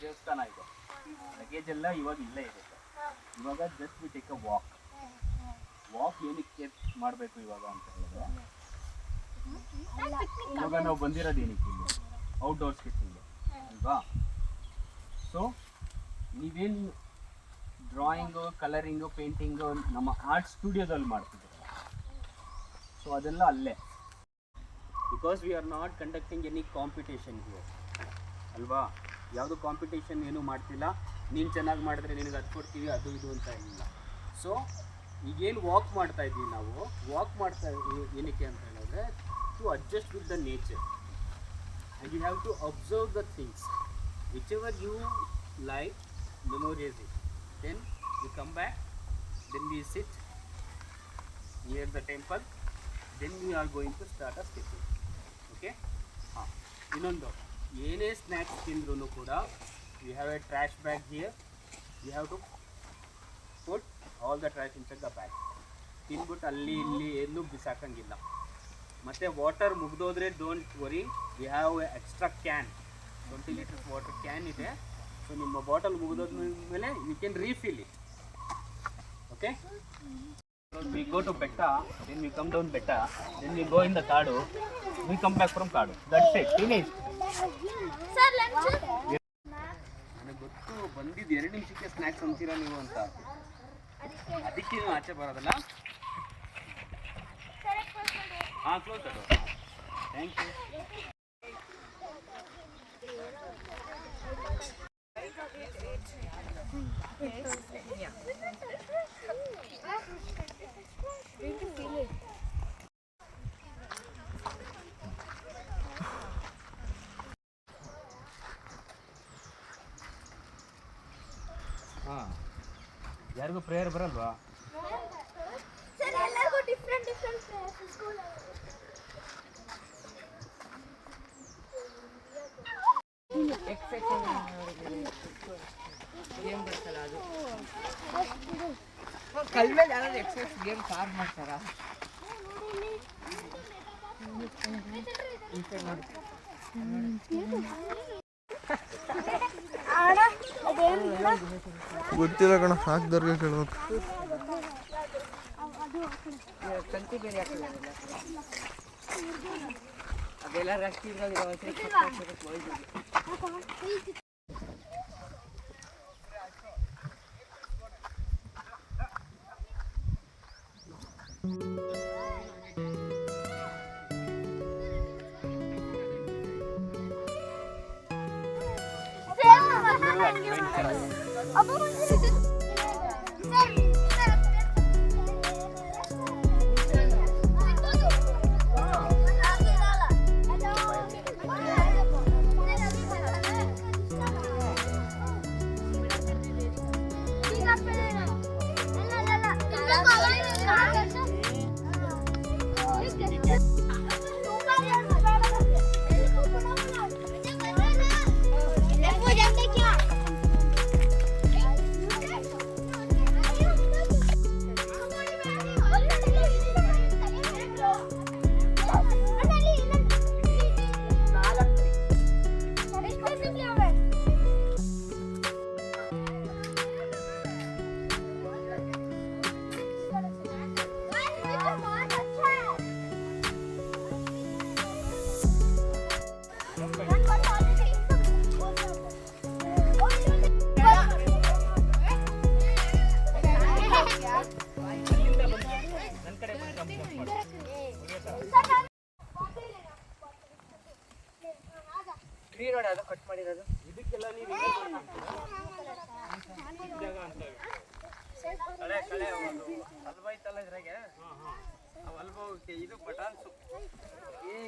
ದೇವಸ್ಥಾನ ಇದೆ. ಲಗೇಜ್ ಎಲ್ಲ ಇವಾಗ ಇಲ್ಲೇ ಇರುತ್ತೆ. ಇವಾಗ just we take a walk ಏನಕ್ಕೆ ಮಾಡಬೇಕು ಇವಾಗ ಅಂತ ಹೇಳಿದ್ರೆ, ಇವಾಗ ನಾವು ಬಂದಿರೋದು ಏನಕ್ಕೆ ಇಲ್ಲಿ ಔಟ್ಡೋರ್ ಸ್ಕೆಚಿಂಗ್ ಅಲ್ವಾ. ಸೊ ನೀವೇನು ಡ್ರಾಯಿಂಗು, ಕಲರಿಂಗು, ಪೇಂಟಿಂಗು ನಮ್ಮ ಆರ್ಟ್ ಸ್ಟುಡಿಯೋದಲ್ಲಿ ಮಾಡ್ತಿದ್ದೀರ, ಸೊ ಅದೆಲ್ಲ ಅಲ್ಲೇ. Because we are not conducting any competition here ಅಲ್ವಾ. ಯಾವುದು ಕಾಂಪಿಟೇಷನ್ ಏನೂ ಮಾಡ್ತಿಲ್ಲ. ನೀನು ಚೆನ್ನಾಗಿ ಮಾಡಿದ್ರೆ ನಿನಗೆ ಅದು ಕೊಡ್ತೀವಿ, ಅದು ಇದು ಅಂತ ಏನಿಲ್ಲ. ಸೊ ಈಗೇನು ವಾಕ್ ಮಾಡ್ತಾ ಇದ್ದೀವಿ ನಾವು, ವಾಕ್ ಮಾಡ್ತಾ ಏನಕ್ಕೆ ಅಂತ ಹೇಳಿದ್ರೆ to adjust with the nature and you have to observe the things which ever you like, memorize it. Then we come back, then we sit near the temple, then we are going to start a sketching. Okay. ಹಾಂ, ಇನ್ನೊಂದು ಏನೇ snacks ತಿಂದ್ರೂ ಕೂಡ we have a trash bag here. We have to put all the trash inside the bag. ತಿನ್ಬಿಟ್ಟು ಅಲ್ಲಿ ಇಲ್ಲಿ ಎಲ್ಲೂ ಬಿಸಾಕಂಗಿಲ್ಲ. ಮತ್ತು water ಮುಗಿದೋದ್ರೆ don't worry, we have a extra can, 20 litres water can ಇದೆ. ಸೊ ನಿಮ್ಮ ಬಾಟಲ್ ಮುಗಿದೋದ್ಮೇಲೆ you can refill it. Okay. We go to Betta, then we come down Betta, then we go in the Kadu, we come back from Kadu. That's it, finished. Sir, lunch? ನನಗೆ ಗೊತ್ತು ಬಂದಿದ್ದು 2 ನಿಮಿಷಕ್ಕೆ snacks ಅಂತೀರಾ ನೀವು ಅಂತ, ಅದಕ್ಕೆ ನೀವು ಆಚೆ ಬರೋದಲ್ಲ. ಹಾಂ, ಕ್ಲೋಸ್ ಅದು. Thank you. ಹಾಂ, ಯಾರಿಗೂ ಪ್ರೇಯರ್ ಬರಲ್ವಾ? ಸರ್, ಎಲ್ಲರಿಗೂ ಡಿಫ್ರೆಂಟ್ ಪ್ರೇಯರ್ಸ್ ಸ್ಕೂಲ್. ಗೇಮ್ ಬರ್ತಲ್ಲ ಅದು ಕಲ್ ಮೇಲೆ ಯಾರಾದ್ರು ಎಕ್ಸೈಸ್ ಗೇಮ್ ಕಾರ್ ಮಾಡ್ತಾರಾ? ಗೊತ್ತಿಲ್ಲ ಕಣ, ಹಾಕ್ದವ್ರಿಗೆ ಕೇಳ್ಬೇಕು. ತಂತಿ ಬೇರೆ ಹಾಕಿಲ್ಲ ಅದೆಲ್ಲ ರಸ್ತೆ ಹಳೆ ಅಲ್ವ ಐತಲ್ಲ ಇದ್ರಾಗೆ ಆ ಅಲ್ವಕ್ಕೆ ಇದು ಬಟಾನ್ಸು ಏ